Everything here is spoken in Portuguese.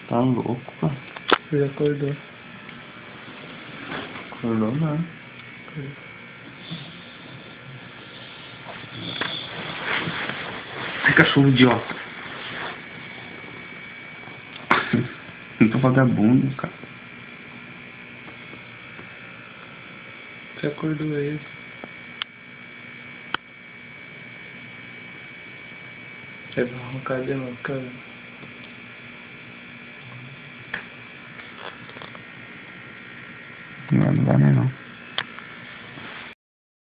Tá louco, cara. Ele acordou. Acordou não. Ai, cachorro idiota. Não tô vagabundo, cara. Você acordou ele. Ele vai arrancar de novo, cara.